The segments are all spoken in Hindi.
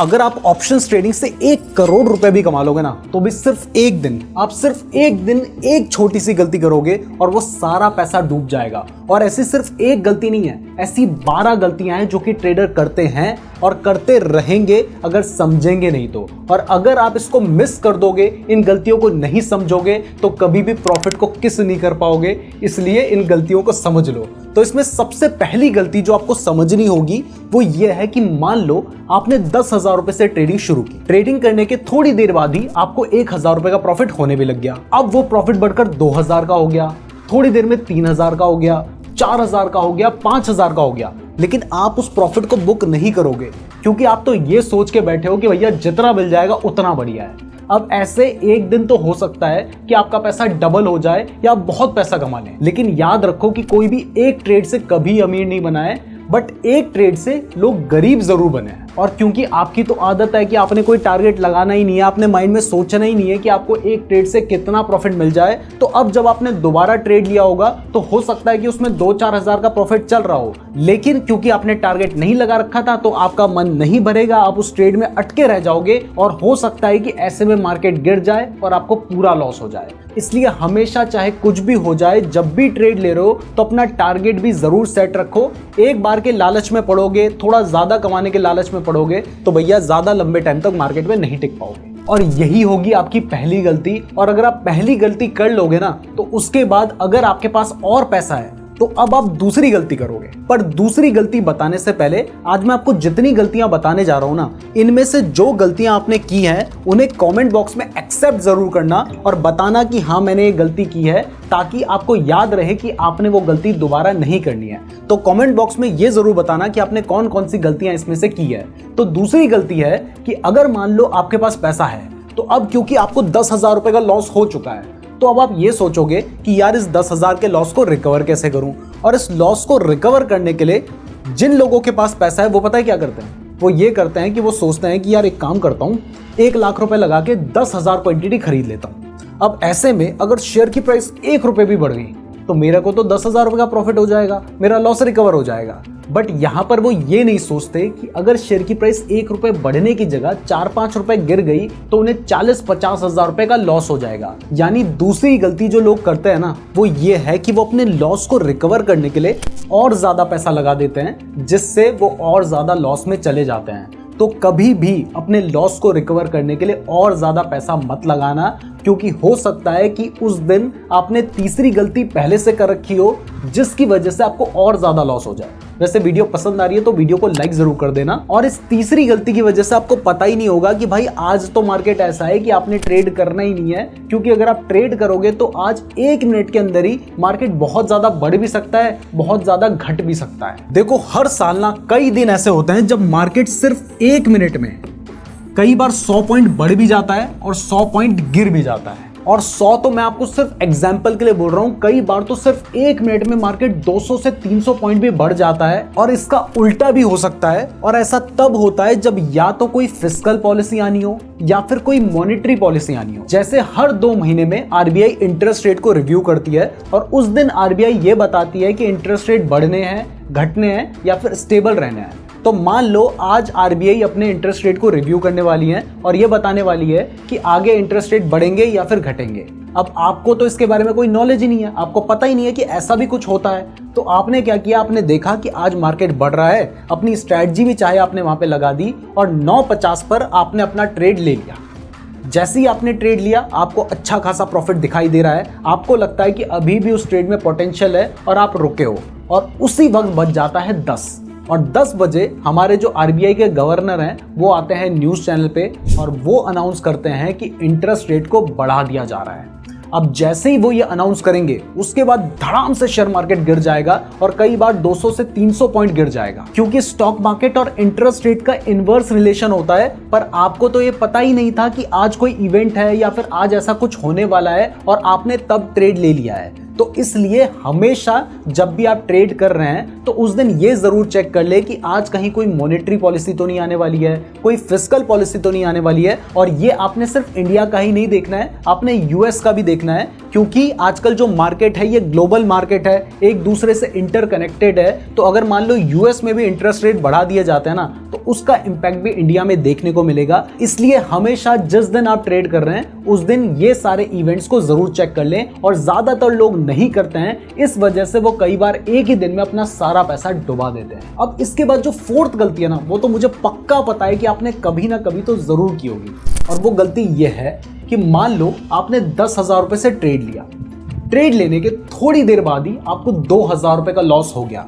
अगर आप ऑप्शंस ट्रेडिंग से 1 करोड़ रुपए भी कमा लोगे ना, तो भी सिर्फ एक दिन, आप सिर्फ एक दिन एक छोटी सी गलती करोगे और वो सारा पैसा डूब जाएगा। और ऐसी सिर्फ एक गलती नहीं है, ऐसी 12 गलतियां हैं जो कि ट्रेडर करते हैं और करते रहेंगे अगर समझेंगे नहीं तो। और अगर आप इसको मिस कर दोगे, इन गलतियों को नहीं समझोगे, तो कभी भी प्रॉफिट को किस नहीं कर पाओगे। इसलिए इन गलतियों को समझ लो। तो इसमें सबसे पहली गलती जो आपको समझनी होगी वो ये है कि मान लो आपने 10,000 रुपए से ट्रेडिंग शुरू की। ट्रेडिंग करने के थोड़ी देर बाद ही आपको 1,000 रुपए का प्रॉफिट होने भी लग गया। अब वो प्रॉफिट बढ़कर 2,000 का हो गया, थोड़ी देर में 3,000 का हो गया, 4,000 का हो गया, 5,000 का हो गया। लेकिन आप उस प्रॉफिट को बुक नहीं करोगे, क्योंकि आप तो ये सोच के बैठे हो कि भैया जितना मिल जाएगा उतना बढ़िया है। अब ऐसे एक दिन तो हो सकता है कि आपका पैसा डबल हो जाए या आप बहुत पैसा कमा लें, लेकिन याद रखो कि कोई भी एक ट्रेड से कभी अमीर नहीं बना है, बट एक ट्रेड से लोग गरीब जरूर बने हैं। और क्योंकि आपकी तो आदत है कि आपने कोई टारगेट लगाना ही नहीं है, आपने माइंड में सोचना ही नहीं है कि आपको एक ट्रेड से कितना प्रॉफिट मिल जाए, तो अब जब आपने दोबारा ट्रेड लिया होगा तो हो सकता है कि उसमें 2-4 हज़ार का प्रॉफिट चल रहा हो, लेकिन क्योंकि आपने टारगेट नहीं लगा रखा था तो आपका मन नहीं भरेगा, आप उस ट्रेड में अटके रह जाओगे और हो सकता है कि ऐसे में मार्केट गिर जाए और आपको पूरा लॉस हो जाए। इसलिए हमेशा चाहे कुछ भी हो जाए, जब भी ट्रेड ले रहे हो तो अपना टारगेट भी जरूर सेट रखो। एक बार के लालच में पड़ोगे, थोड़ा ज्यादा कमाने के लालच में पड़ोगे, तो भैया ज्यादा लंबे टाइम तक मार्केट में नहीं टिक पाओगे। और यही होगी आपकी पहली गलती। और अगर आप पहली गलती कर लोगे ना, तो उसके बाद अगर आपके पास और पैसा है तो अब आप दूसरी गलती करोगे। पर दूसरी गलती बताने से पहले आज मैं आपको जितनी गलतियां बताने जा रहा हूं ना, इनमें से जो गलतियां आपने की हैं उन्हें कमेंट बॉक्स में एक्सेप्ट जरूर करना और बताना कि हाँ मैंने ये गलती की है, ताकि आपको याद रहे कि आपने वो गलती दोबारा नहीं करनी है। तो कमेंट बॉक्स में ये जरूर बताना कि आपने कौन कौन सी गलतियां इसमें से की है। तो दूसरी गलती है कि अगर मान लो आपके पास पैसा है, तो अब क्योंकि आपको 10,000 रुपए का लॉस हो चुका है, तो अब आप ये सोचोगे कि यार इस 10,000 के लॉस को रिकवर कैसे करूं। और इस लॉस को रिकवर करने के लिए जिन लोगों के पास पैसा है वो पता है क्या करते हैं, वो ये करते हैं कि वो सोचते हैं कि यार एक काम करता हूं, 1 लाख रुपए लगा के 10,000 क्वांटिटी खरीद लेता हूं। अब ऐसे में अगर शेयर की प्राइस 1 रुपए भी बढ़ गई तो मेरे को तो 10,000 रुपए का प्रॉफिट हो जाएगा, मेरा लॉस रिकवर हो जाएगा। बट यहां पर वो ये नहीं सोचते कि अगर शेयर की प्राइस 1 रुपए बढ़ने की जगह 4-5 रुपए गिर गई तो उन्हें 40-50 हज़ार रुपए का लॉस हो जाएगा। यानी दूसरी गलती जो लोग करते हैं ना, वो ये है कि वो अपने लॉस को रिकवर करने के लिए और ज्यादा पैसा लगा देते हैं, जिससे वो और ज्यादा लॉस में चले जाते हैं। तो कभी भी अपने लॉस को रिकवर करने के लिए और ज्यादा पैसा मत लगाना, क्योंकि हो सकता है कि उस दिन आपने तीसरी गलती पहले से कर रखी हो, जिसकी वजह से आपको और ज्यादा लॉस हो जाए। वैसे वीडियो पसंद आ रही है तो वीडियो को लाइक जरूर कर देना। और इस तीसरी गलती की वजह से आपको पता ही नहीं होगा कि भाई आज तो मार्केट ऐसा है कि आपने ट्रेड करना ही नहीं है, क्योंकि अगर आप ट्रेड करोगे तो आज 1 मिनट के अंदर ही मार्केट बहुत ज्यादा बढ़ भी सकता है, बहुत ज्यादा घट भी सकता है। देखो हर साल ना कई दिन ऐसे होते हैं जब मार्केट सिर्फ 1 मिनट में कई बार 100 पॉइंट बढ़ भी जाता है और 100 पॉइंट गिर भी जाता है। और 100 तो मैं आपको सिर्फ एग्जाम्पल के लिए बोल रहा हूं, कई बार तो सिर्फ 1 मिनट में मार्केट 200 से 300 पॉइंट भी बढ़ जाता है। और इसका उल्टा भी हो सकता है, और ऐसा तब होता है जब या तो कोई फिस्कल पॉलिसी आनी हो या फिर कोई मॉनेटरी पॉलिसी आनी हो। जैसे हर 2 महीने में आरबीआई इंटरेस्ट रेट को रिव्यू करती है और उस दिन आरबीआई ये बताती है कि इंटरेस्ट रेट बढ़ने हैं, घटने हैं या फिर स्टेबल रहने हैं। तो मान लो आज आरबीआई अपने इंटरेस्ट रेट को रिव्यू करने वाली है और ये बताने वाली है कि आगे इंटरेस्ट रेट बढ़ेंगे या फिर घटेंगे। अब आपको तो इसके बारे में कोई नॉलेज ही नहीं है, आपको पता ही नहीं है कि ऐसा भी कुछ होता है। तो आपने क्या किया, आपने देखा कि आज मार्केट बढ़ रहा है, अपनी स्ट्रैटेजी भी चाहे आपने वहां पे लगा दी और 9.50 पर आपने अपना ट्रेड ले लिया। जैसे ही आपने ट्रेड लिया, आपको अच्छा खासा प्रॉफिट दिखाई दे रहा है, आपको लगता है कि अभी भी उस ट्रेड में पोटेंशियल है और आप रुके हो, और उसी वक्त बच जाता है 10। और 10 बजे हमारे जो आरबीआई के गवर्नर हैं वो आते हैं न्यूज़ चैनल पे और वो अनाउंस करते हैं कि इंटरेस्ट रेट को बढ़ा दिया जा रहा है। अब जैसे ही वो ये अनाउंस करेंगे उसके बाद धड़ाम से शेयर मार्केट गिर जाएगा और कई बार 200 से 300 पॉइंट गिर जाएगा, क्योंकि स्टॉक मार्केट और इंटरेस्ट रेट का इनवर्स रिलेशन होता है। पर आपको तो ये पता ही नहीं था कि आज कोई इवेंट है या फिर आज ऐसा कुछ होने वाला है और आपने तब ट्रेड ले लिया है। तो इसलिए हमेशा जब भी आप ट्रेड कर रहे हैं तो उस दिन ये जरूर चेक कर ले कि आज कहीं कोई मॉनेटरी पॉलिसी तो नहीं आने वाली है, कोई फिस्कल पॉलिसी तो नहीं आने वाली है। और ये आपने सिर्फ इंडिया का ही नहीं देखना है, आपने यूएस का भी देखना है, क्योंकि आजकल जो मार्केट है ये ग्लोबल मार्केट है, एक दूसरे से इंटरकनेक्टेड है। तो अगर मान लो यूएस में भी इंटरेस्ट रेट बढ़ा दिए जाते हैं ना, तो उसका इम्पैक्ट भी इंडिया में देखने को मिलेगा। इसलिए हमेशा जिस दिन आप ट्रेड कर रहे हैं उस दिन ये सारे इवेंट्स को जरूर चेक कर लें, और ज्यादातर लोग नहीं करते हैं, इस वजह से वो कई बार एक ही दिन में अपना सारा पैसा डुबा देते हैं। अब इसके बाद जो फोर्थ गलती है ना, वो तो मुझे पक्का पता है कि आपने कभी ना कभी तो जरूर की होगी, और वो गलती ये है कि मान लो आपने 10,000 रुपए से ट्रेड लिया, ट्रेड लेने के थोड़ी देर बाद ही आपको 2,000 रुपए का लॉस हो गया,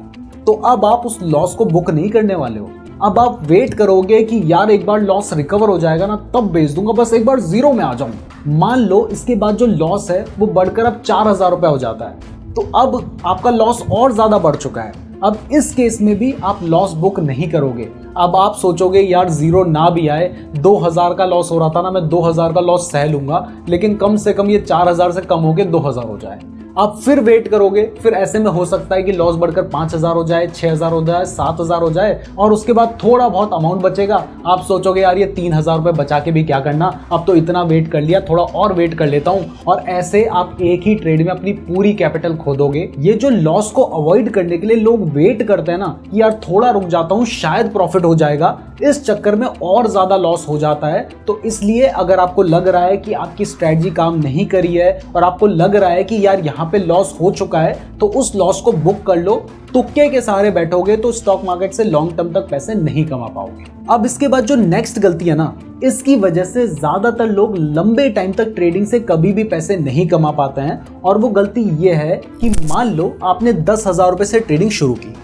तो अब आप उस लॉस को बुक नहीं करने वाले हो। अब आप वेट करोगे कि यार एक बार लॉस रिकवर हो जाएगा ना तब बेच दूंगा, बस एक बार जीरो में आ जाऊं। मान लो इसके बाद जो लॉस है वो बढ़कर अब 4,000 रुपए हो जाता है, तो अब आपका लॉस और ज्यादा बढ़ चुका है। अब इस केस में भी आप लॉस बुक नहीं करोगे। अब आप सोचोगे यार जीरो ना भी आए, 2,000 का लॉस हो रहा था ना, मैं 2,000 का लॉस सह लूंगा, लेकिन कम से कम ये 4,000 से कम होके 2,000 हो जाए। आप फिर वेट करोगे, फिर ऐसे में हो सकता है कि लॉस बढ़कर 5,000 हो जाए, 6,000 हो जाए, 7,000 हो जाए, और उसके बाद थोड़ा बहुत अमाउंट बचेगा। आप सोचोगे यार ये 3,000 रुपए बचा के भी क्या करना, अब तो इतना वेट कर लिया, थोड़ा और वेट कर लेता हूं, और ऐसे आप एक ही ट्रेड में अपनी पूरी कैपिटल खो दोगे। ये जो लॉस को अवॉइड करने के लिए लोग वेट करते हैं ना कि यार थोड़ा रुक जाता हूं, शायद प्रॉफिट हो जाएगा, इस चक्कर में और ज्यादा लॉस हो जाता है। तो इसलिए अगर आपको लग रहा है कि आपकी स्ट्रेटजी काम नहीं करी है और आपको लग रहा है कि यार यहाँ पे लॉस हो चुका है, तो उस लॉस को बुक कर लो। तुक्के के सहारे बैठोगे तो स्टॉक मार्केट से लॉन्ग टर्म तक पैसे नहीं कमा पाओगे। अब इसके बाद जो नेक्स्ट गलती है ना, इसकी वजह से ज्यादातर लोग लंबे टाइम तक ट्रेडिंग से कभी भी पैसे नहीं कमा पाते हैं, और वो गलती ये है कि मान लो आपने 10,000 रुपए से ट्रेडिंग शुरू की,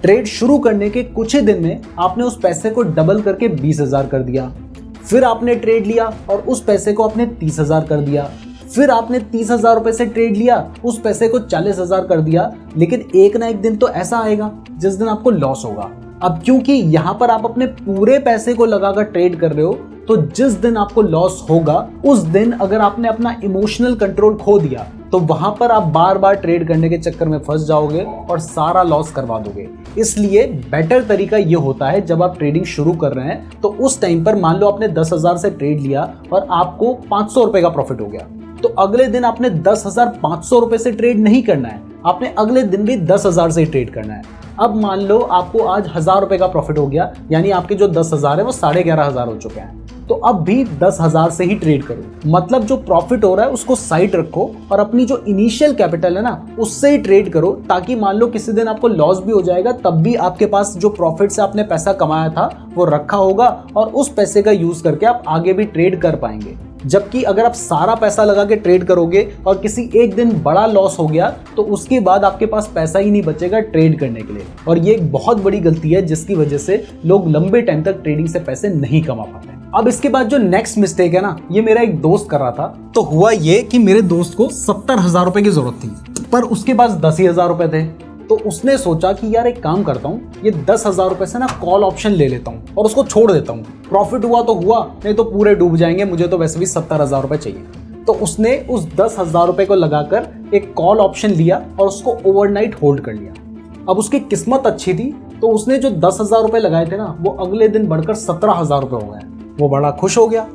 ट्रेड शुरू करने के कुछ ही दिन में आपने उस पैसे को डबल करके 20,000 कर दिया, फिर आपने ट्रेड लिया और उस पैसे को आपने 30,000 कर दिया, फिर आपने 30,000 रुपए से ट्रेड लिया, उस पैसे को 40,000 कर दिया। लेकिन एक ना एक दिन तो ऐसा आएगा जिस दिन आपको लॉस होगा। अब क्योंकि यहाँ पर आप अपने पूरे पैसे को लगाकर ट्रेड कर रहे हो, तो जिस दिन आपको लॉस होगा उस दिन अगर आपने अपना इमोशनल कंट्रोल खो दिया तो वहां पर आप बार बार ट्रेड करने के चक्कर में फंस जाओगे और सारा लॉस करवा दोगे। इसलिए बेटर तरीका ये होता है, जब आप ट्रेडिंग शुरू कर रहे हैं तो उस टाइम पर मान लो आपने 10,000 से ट्रेड लिया और आपको 500 रुपए का प्रॉफिट हो गया, तो अगले दिन आपने 10,500 रुपए से ट्रेड नहीं करना है, आपने अगले दिन भी 10,000 से ट्रेड करना है। अब मान लो आपको आज 1,000 रुपए का प्रॉफिट हो गया, यानी आपके जो 10,000 है वो 11,500 हो चुके हैं, तो अब भी 10,000 से ही ट्रेड करो। मतलब जो प्रॉफिट हो रहा है उसको साइड रखो और अपनी जो इनिशियल कैपिटल है ना उससे ही ट्रेड करो, ताकि मान लो किसी दिन आपको लॉस भी हो जाएगा तब भी आपके पास जो प्रॉफिट से आपने पैसा कमाया था वो रखा होगा, और उस पैसे का यूज करके आप आगे भी ट्रेड कर पाएंगे। जबकि अगर आप सारा पैसा लगा के ट्रेड करोगे और किसी एक दिन बड़ा लॉस हो गया तो उसके बाद आपके पास पैसा ही नहीं बचेगा ट्रेड करने के लिए, और ये एक बहुत बड़ी गलती है जिसकी वजह से लोग लंबे टाइम तक ट्रेडिंग से पैसे नहीं कमा पाते। अब इसके बाद जो नेक्स्ट मिस्टेक है ना, ये मेरा एक दोस्त कर रहा था। तो हुआ ये कि मेरे दोस्त को 70,000 रुपए की जरूरत थी, पर उसके पास 10,000 रुपए थे। तो उसने सोचा कि यार एक काम करता हूँ, ये 10,000 रुपए से ना कॉल ऑप्शन ले लेता हूँ और उसको छोड़ देता हूँ, प्रॉफिट हुआ तो हुआ, नहीं तो पूरे डूब जाएंगे, मुझे तो वैसे भी 70,000 रुपए चाहिए। तो उसने उस 10,000 रुपए को लगाकर एक कॉल ऑप्शन लिया और उसको ओवरनाइट होल्ड कर लिया। अब उसकी किस्मत अच्छी थी, तो उसने जो 10,000 रुपए लगाए थे ना वो अगले दिन बढ़कर 17,000 रुपए हो गए। वो बड़ा खुश हो गया।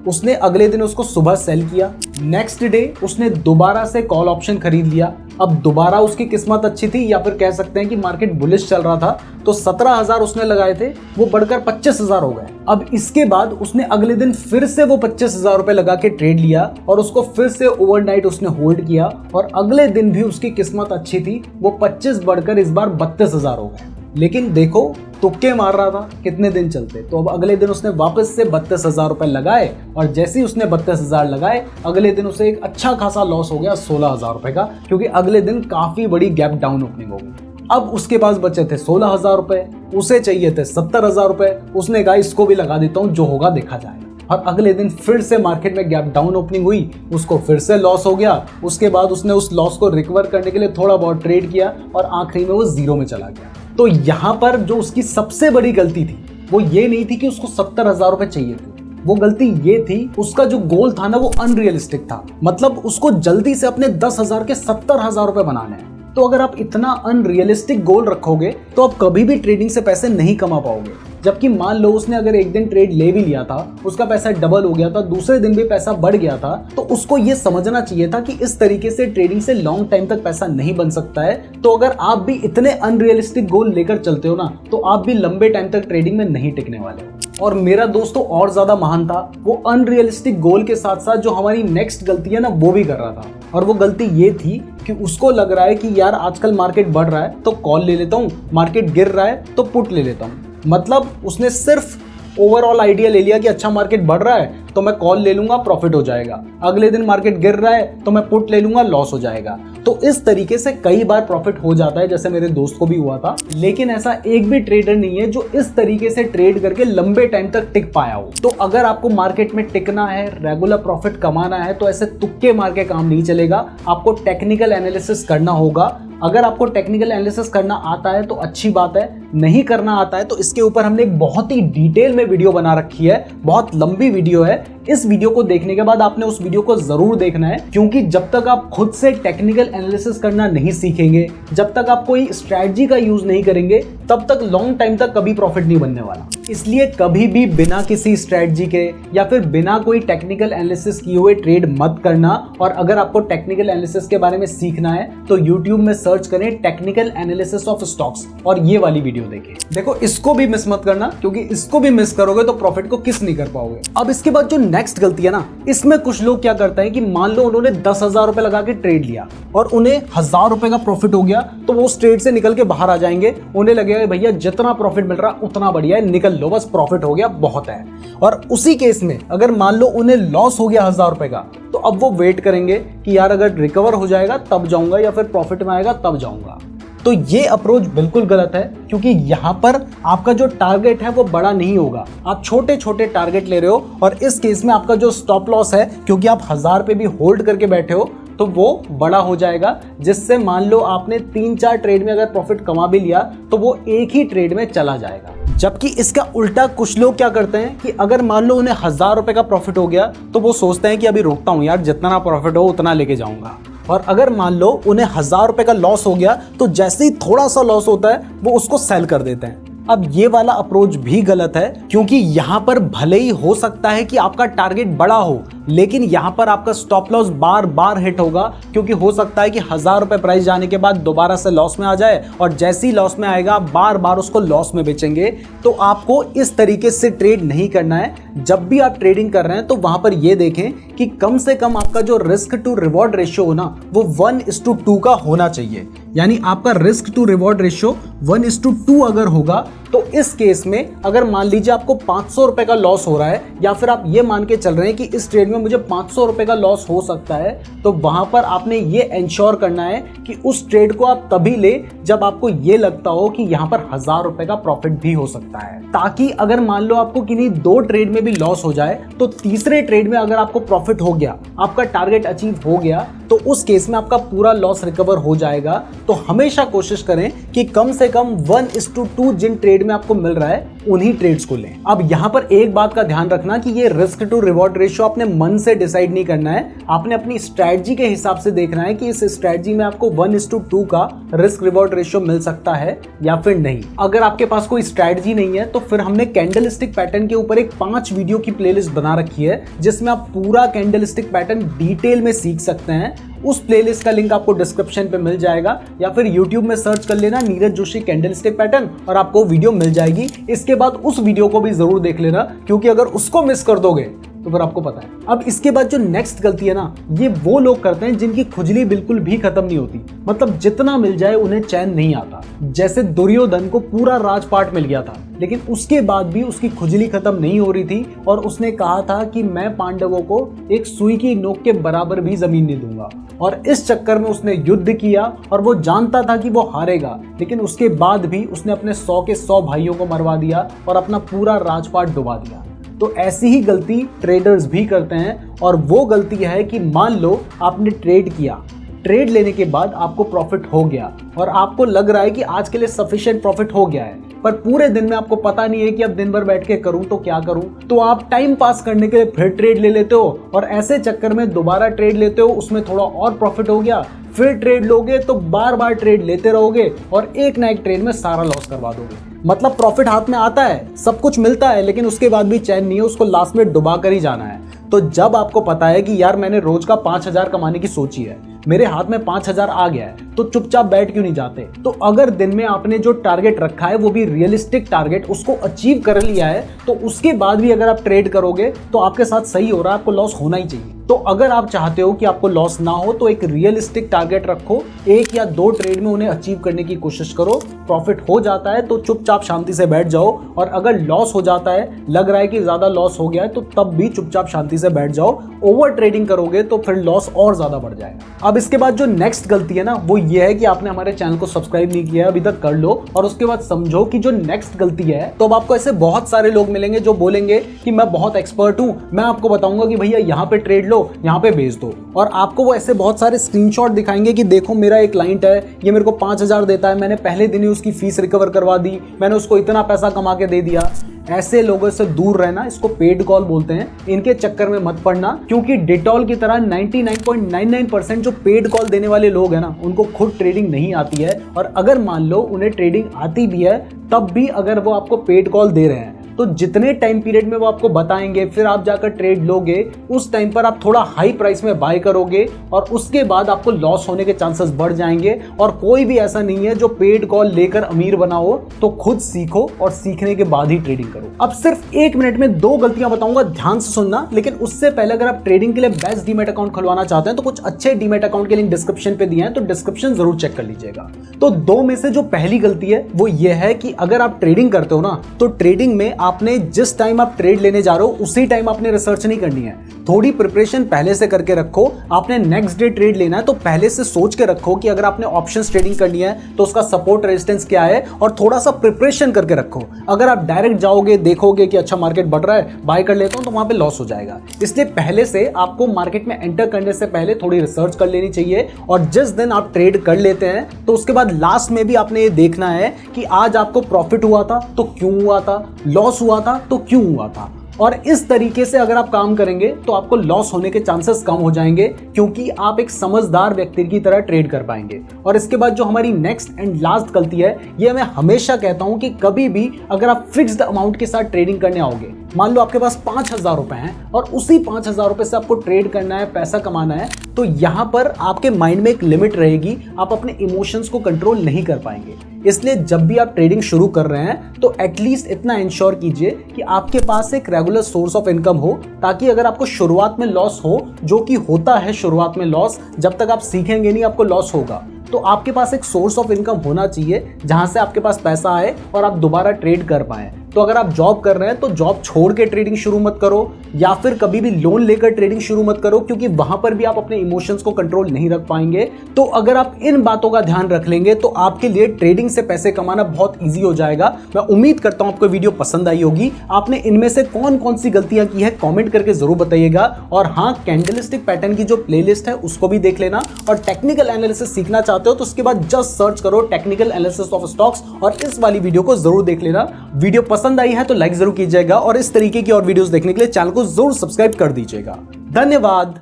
उसने अगले दिन उसको सुबह सेल किया, नेक्स्ट डे उसने दोबारा से कॉल ऑप्शन खरीद लिया। अब दोबारा उसकी किस्मत अच्छी थी, या फिर कह सकते हैं कि मार्केट बुलिश चल रहा था, तो 17,000 उसने लगाए थे वो बढ़कर 25,000 हो गए। अब इसके बाद उसने अगले दिन फिर से वो 25,000 रुपए लगा के ट्रेड लिया और उसको फिर से ओवरनाइट उसने होल्ड किया, और अगले दिन भी उसकी किस्मत अच्छी थी, वो 25 बढ़कर इस बार 32,000 हो गए। लेकिन देखो तुक्के मार रहा था, कितने दिन चलते। तो अब अगले दिन उसने वापस से 32,000 रुपए लगाए, और जैसे ही उसने 32,000 लगाए अगले दिन उसे एक अच्छा खासा लॉस हो गया 16,000 रुपए का, क्योंकि अगले दिन काफी बड़ी गैप डाउन ओपनिंग हो गई। अब उसके पास बचे थे 16,000 रुपए, उसे चाहिए थे 70,000 रुपए। उसने कहा इसको भी लगा देता हूँ, जो होगा देखा जाएगा। और अगले दिन फिर से मार्केट में गैप डाउन ओपनिंग हुई, उसको फिर से लॉस हो गया। उसके बाद उसने उस लॉस को रिकवर करने के लिए थोड़ा बहुत ट्रेड किया और आखिरी में वो जीरो में चला गया। तो यहाँ पर जो उसकी सबसे बड़ी गलती थी वो ये नहीं थी कि उसको 70,000 रुपए चाहिए थे, वो गलती ये थी उसका जो गोल था ना वो अनरियलिस्टिक था। मतलब उसको जल्दी से अपने 10,000 के 70,000 रुपए बनाने हैं। तो अगर आप इतना अनरियलिस्टिक गोल रखोगे तो आप कभी भी ट्रेडिंग से पैसे नहीं कमा पाओगे। जबकि मान लो उसने अगर एक दिन ट्रेड ले भी लिया था, उसका पैसा डबल हो गया था, दूसरे दिन भी पैसा बढ़ गया था, तो उसको ये समझना चाहिए था कि इस तरीके से ट्रेडिंग से लॉन्ग टाइम तक पैसा नहीं बन सकता है। तो अगर आप भी इतने अनरियलिस्टिक गोल लेकर चलते हो ना, तो आप भी लंबे टाइम तक ट्रेडिंग में नहीं टिकने वाले हो। और मेरा दोस्त तो और ज्यादा महान था, वो अनरियलिस्टिक गोल के साथ साथ जो हमारी नेक्स्ट गलती है ना वो भी कर रहा था। और वो गलती ये थी कि उसको लग रहा है कि यार आजकल मार्केट बढ़ रहा है तो कॉल ले लेता हूँ, मार्केट गिर रहा है तो पुट ले लेता हूँ। मतलब उसने सिर्फ ओवरऑल आइडिया ले लिया कि अच्छा मार्केट बढ़ रहा है तो मैं कॉल ले लूंगा, प्रॉफिट हो जाएगा, अगले दिन मार्केट गिर रहा है तो मैं पुट ले लूंगा, लॉस हो जाएगा। तो इस तरीके से कई बार प्रॉफिट हो जाता है, जैसे मेरे दोस्त को भी हुआ था। लेकिन ऐसा एक भी ट्रेडर नहीं है जो इस तरीके से ट्रेड करके लंबे टाइम तक टिक पाया हो। तो अगर आपको मार्केट में टिकना है, रेगुलर प्रॉफिट कमाना है, तो ऐसे तुक्के मार के काम नहीं चलेगा। आपको टेक्निकल एनालिसिस करना होगा। अगर आपको टेक्निकल एनालिसिस करना आता है तो अच्छी बात है, नहीं करना आता है तो इसके ऊपर हमने एक बहुत ही डिटेल में वीडियो बना रखी है, बहुत लंबी वीडियो है। इस वीडियो को देखने के बाद आपने उस वीडियो को जरूर देखना है, क्योंकि जब तक आप खुद से टेक्निकल एनालिसिस करना नहीं सीखेंगे, जब तक आप कोई स्ट्रैटेजी का यूज नहीं करेंगे, तब तक लॉन्ग टाइम तक कभी प्रॉफिट नहीं बनने वाला। इसलिए कभी भी बिना किसी स्ट्रैटेजी के या फिर बिना कोई टेक्निकल एनालिसिस किए हुए ट्रेड मत करना। और अगर आपको टेक्निकल एनालिसिस के बारे में सीखना है तो यूट्यूब में सर्च करें टेक्निकल एनालिसिस ऑफ स्टॉक्स और ये वाली वीडियो देखें। देखो इसको भी मिस मत करना, क्योंकि इसको भी मिस करोगे तो प्रॉफिट को किस नहीं कर पाओगे। अब इसके बाद जो नेक्स्ट गलती है ना, इसमें कुछ लोग क्या करते हैं कि मान लो उन्होंने 10,000 रुपए लगा के ट्रेड लिया और उन्हें 1,000 रुपए का प्रॉफिट हो गया, तो वो उस ट्रेड से निकल के बाहर आ जाएंगे। उन्हें लगेगा भैया जितना प्रॉफिट मिल रहा उतना बढ़िया है, निकल लो, बस प्रॉफिट हो गया बहुत है। और उसी केस में अगर मान लो उन्हें लॉस हो गया 1,000 रुपए का, तो अब वो वेट करेंगे कि यार अगर रिकवर हो जाएगा तब जाऊंगा या फिर प्रॉफिट में आएगा तब जाऊंगा। तो ये अप्रोच बिल्कुल गलत है, क्योंकि यहां पर आपका जो टारगेट है वो बड़ा नहीं होगा। आप छोटे छोटे टारगेट ले रहे हो और इस केस में आपका जो स्टॉप लॉस है, क्योंकि आप 1,000 पे भी होल्ड करके बैठे हो, तो वो बड़ा हो जाएगा, जिससे मान लो आपने 3-4 ट्रेड में अगर प्रॉफिट कमा भी लिया तो वो एक ही ट्रेड में चला जाएगा। जबकि इसका उल्टा कुछ लोग क्या करते हैं कि अगर मान लो उन्हें 1,000 रुपए का प्रॉफिट हो गया तो वो सोचते हैं कि अभी रुकता हूं यार, जितना प्रॉफिट हो उतना लेके जाऊंगा। और अगर मान लो उन्हें 1,000 रुपए का लॉस हो गया तो जैसे ही थोड़ा सा लॉस होता है वो उसको सेल कर देते हैं। अब ये वाला अप्रोच भी गलत है, क्योंकि यहां पर भले ही हो सकता है कि आपका टारगेट बड़ा हो, लेकिन यहां पर आपका स्टॉप लॉस बार बार हिट होगा, क्योंकि हो सकता है कि 1,000 रुपए प्राइस जाने के बाद दोबारा से लॉस में आ जाए और जैसे ही लॉस में आएगा बार बार उसको लॉस में बेचेंगे। तो आपको इस तरीके से ट्रेड नहीं करना है। जब भी आप ट्रेडिंग कर रहे हैं तो वहां पर यह देखें कि कम से कम आपका जो रिस्क टू रिवॉर्ड रेशियो हो ना, वो 1:2 का होना चाहिए। यानी आपका रिस्क टू रिवॉर्ड रेशियो 1:2 अगर होगा तो इस केस में अगर मान लीजिए आपको 500 रुपए का लॉस हो रहा है, या फिर आप ये मान के चल रहे हैं कि इस ट्रेड में मुझे 500 रुपए का लॉस हो सकता है, तो वहां पर आपने ये इंश्योर करना है कि उस ट्रेड को आप तभी ले जब आपको ये लगता हो कि यहां पर 1,000 रुपए का प्रॉफिट भी हो सकता है। ताकि अगर मान लो आपको किन्हीं 2 ट्रेड में भी लॉस हो जाए तो तीसरे ट्रेड में अगर आपको प्रॉफिट हो गया, आपका टारगेट अचीव हो गया, तो उस केस में आपका पूरा लॉस रिकवर हो जाएगा। तो हमेशा कोशिश करें कि कम से कम 1:2 जिन ट्रेड में आपको मिल रहा है उन्हीं ट्रेड्स को लें। अब यहां पर एक बात का ध्यान रखना कि ये रिस्क टू रिवॉर्ड रेशियो अपने मन से डिसाइड नहीं करना है, आपने अपनी स्ट्रैटेजी के हिसाब से देखना है कि इस स्ट्रैटेजी में आपको 1:2 का रिस्क रिवॉर्ड रेशियो मिल सकता है या फिर नहीं। अगर आपके पास कोई स्ट्रैटेजी नहीं है तो फिर हमने कैंडलस्टिक पैटर्न के ऊपर एक 5 वीडियो की प्लेलिस्ट बना रखी है, जिसमें आप पूरा कैंडलस्टिक पैटर्न डिटेल में सीख सकते हैं। उस प्लेलिस्ट का लिंक आपको डिस्क्रिप्शन पे मिल जाएगा, या फिर यूट्यूब में सर्च कर लेना नीरज जोशी कैंडलस्टिक पैटर्न और आपको वीडियो मिल जाएगी। इसके बाद उस वीडियो को भी जरूर देख लेना, क्योंकि अगर उसको मिस कर दोगे तो फिर आपको पता है। अब इसके बाद जो नेक्स्ट गलती है ना, ये वो लोग करते हैं जिनकी खुजली बिल्कुल भी खत्म नहीं होती। मतलब जितना मिल जाए उन्हें चैन नहीं आता। जैसे दुर्योधन को पूरा राजपाट मिल गया था, लेकिन उसके बाद भी उसकी खुजली खत्म नहीं हो रही थी और उसने कहा था कि मैं पांडवों को एक सुई की नोक के बराबर भी जमीन नहीं दूंगा। और इस चक्कर में उसने युद्ध किया और वो जानता था कि वो हारेगा, लेकिन उसके बाद भी उसने अपने 100 के 100 भाइयों को मरवा दिया और अपना पूरा राजपाट डुबा दिया। तो ऐसी ही गलती ट्रेडर्स भी करते हैं, और वो गलती है कि मान लो आपने ट्रेड किया, ट्रेड लेने के बाद आपको प्रॉफिट हो गया और आपको लग रहा है कि आज के लिए सफिशिएंट प्रॉफिट हो गया है, पर पूरे दिन में आपको पता नहीं है कि अब दिन भर बैठ के करूं तो क्या करूं। तो आप टाइम पास करने के लिए फिर ट्रेड ले लेते हो और ऐसे चक्कर में दोबारा ट्रेड लेते हो, उसमें थोड़ा और प्रॉफिट हो गया, फिर ट्रेड लोगे तो बार बार ट्रेड लेते रहोगे और एक ना एक ट्रेड में सारा लॉस करवा दोगे। मतलब प्रॉफिट हाथ में आता है, सब कुछ मिलता है, लेकिन उसके बाद भी चैन नहीं है, उसको लास्ट में डुबा कर ही जाना है। तो जब आपको पता है कि यार मैंने रोज का 5,000 कमाने की सोची है, मेरे हाथ में 5,000 आ गया है, तो चुपचाप बैठ क्यों नहीं जाते। तो अगर दिन में आपने जो टारगेट रखा है वो भी रियलिस्टिक टारगेट, उसको अचीव कर लिया है, तो उसके बाद भी अगर आप ट्रेड करोगे तो आपके साथ सही हो रहा है, आपको लॉस होना ही चाहिए। तो अगर आप चाहते हो कि आपको लॉस ना हो तो एक रियलिस्टिक टारगेट रखो, 1 या 2 ट्रेड में उन्हें अचीव करने की कोशिश करो। प्रॉफिट हो जाता है तो चुपचाप शांति से बैठ जाओ, और अगर लॉस हो जाता है, लग रहा है कि ज्यादा लॉस हो गया है, तो तब भी चुपचाप शांति से बैठ जाओ। ओवर ट्रेडिंग करोगे तो फिर लॉस और ज्यादा बढ़ जाएगा। अब इसके बाद जो नेक्स्ट गलती है ना, वो ये है कि आपने हमारे चैनल को सब्सक्राइब नहीं किया है अभी तक, कर लो। और उसके बाद समझो कि जो नेक्स्ट गलती है, तो अब आपको ऐसे बहुत सारे लोग मिलेंगे जो बोलेंगे कि मैं बहुत एक्सपर्ट हूं, मैं आपको बताऊंगा कि भैया यहाँ पे ट्रेड लो, यहाँ पे बेच दो। और आपको वो ऐसे बहुत सारे स्क्रीनशॉट दिखाएंगे कि देखो मेरा एक क्लाइंट है, ये मेरे को 5,000 देता है, मैंने पहले दिन ही उसकी फीस रिकवर करवा दी, मैंने उसको इतना पैसा कमा के दे दिया। ऐसे लोगों से दूर रहना, इसको पेड कॉल बोलते हैं, इनके चक्कर में मत पड़ना। क्योंकि डिटॉल की तरह 99.99% जो पेड कॉल देने वाले लोग हैं ना, उनको खुद ट्रेडिंग नहीं आती है। और अगर मान लो उन्हें ट्रेडिंग आती भी है, तब भी अगर वो आपको पेड कॉल दे रहे हैं, तो जितने टाइम पीरियड में वो आपको बताएंगे, फिर आप जाकर ट्रेड लोगे, उस टाइम पर आप थोड़ा हाई प्राइस में बाय करोगे, और उसके बाद आपको लॉस होने के चांसेस बढ़ जाएंगे। और कोई भी ऐसा नहीं है जो पेड कॉल लेकर अमीर बना हो, तो खुद सीखो और सीखने के बाद ही ट्रेडिंग करो। अब सिर्फ 1 मिनट में 2 गलतियां बताऊंगा, ध्यान से सुनना। लेकिन उससे पहले अगर आप ट्रेडिंग के लिए बेस्ट डीमैट अकाउंट खुलवाना चाहते हैं, तो कुछ अच्छे डीमैट अकाउंट के लिंक डिस्क्रिप्शन पे दिए हैं, तो डिस्क्रिप्शन जरूर चेक कर लीजिएगा। तो 2 में से जो पहली गलती है वो ये है कि अगर आप ट्रेडिंग करते हो ना, तो ट्रेडिंग में आपने जिस टाइम आप ट्रेड लेने जा रहे हो उसी टाइम आपने रिसर्च नहीं करनी है। थोड़ी प्रिपरेशन पहले से करके रखो। आपने नेक्स्ट डे ट्रेड लेना है तो पहले से सोच के रखो कि अगर आपने ऑप्शंस ट्रेडिंग करनी है तो उसका सपोर्ट रेजिस्टेंस क्या है, और थोड़ा सा प्रिपरेशन करके रखो। अगर आप डायरेक्ट जाओगे, देखोगे कि अच्छा मार्केट बढ़ रहा है, बाय कर लेता हूं, तो वहां पे लॉस हो जाएगा। इसलिए पहले से आपको मार्केट में एंटर करने से पहले थोड़ी रिसर्च कर लेनी चाहिए। और जिस दिन आप ट्रेड कर लेते हैं, तो उसके बाद लास्ट में भी आपने ये देखना है कि आज आपको प्रॉफिट हुआ था तो क्यों हुआ था, लॉस हुआ था तो क्यों हुआ था। और इस तरीके से अगर आप काम करेंगे तो आपको लॉस होने के चांसेस कम हो जाएंगे, क्योंकि आप एक समझदार व्यक्ति की तरह ट्रेड कर पाएंगे। और इसके बाद जो हमारी नेक्स्ट एंड लास्ट गलती है, ये मैं हमेशा कहता हूं कि कभी भी अगर आप फिक्स्ड अमाउंट के साथ ट्रेडिंग करने आओगे, मान लो आपके पास 5,000 रुपए हैं और उसी 5,000 रुपए से आपको ट्रेड करना है, पैसा कमाना है, तो यहां पर आपके माइंड में एक लिमिट रहेगी, आप अपने इमोशंस को कंट्रोल नहीं कर पाएंगे। इसलिए जब भी आप ट्रेडिंग शुरू कर रहे हैं तो एटलीस्ट इतना इंश्योर कीजिए कि आपके पास एक रेगुलर सोर्स ऑफ इनकम हो, ताकि अगर आपको शुरुआत में लॉस हो, जो कि होता है शुरुआत में लॉस, जब तक आप सीखेंगे नहीं आपको लॉस होगा, तो आपके पास एक सोर्स ऑफ इनकम होना चाहिए जहां से आपके पास पैसा आए और आप दोबारा ट्रेड कर पाएं। तो अगर आप जॉब कर रहे हैं तो जॉब छोड़ के ट्रेडिंग शुरू मत करो, या फिर कभी भी लोन लेकर ट्रेडिंग शुरू मत करो, क्योंकि वहां पर भी आप अपने इमोशंस को कंट्रोल नहीं रख पाएंगे। तो अगर आप इन बातों का ध्यान रख लेंगे तो आपके लिए ट्रेडिंग से पैसे कमाना बहुत ईजी हो जाएगा। मैं उम्मीद करता हूं आपको वीडियो पसंद आई होगी। आपने इनमें से कौन कौन सी गलतियां की है कमेंट करके जरूर बताइएगा। और हाँ, कैंडलस्टिक पैटर्न की जो प्लेलिस्ट है उसको भी देख लेना। और टेक्निकल एनालिसिस सीखना चाहते हो तो उसके बाद जस्ट सर्च करो टेक्निकल एनालिसिस ऑफ स्टॉक्स, और इस वाली वीडियो को जरूर देख लेना। वीडियो पसंद आई है तो लाइक जरूर कीजिएगा, और इस तरीके की और वीडियोस देखने के लिए चैनल को जरूर सब्सक्राइब कर दीजिएगा। धन्यवाद।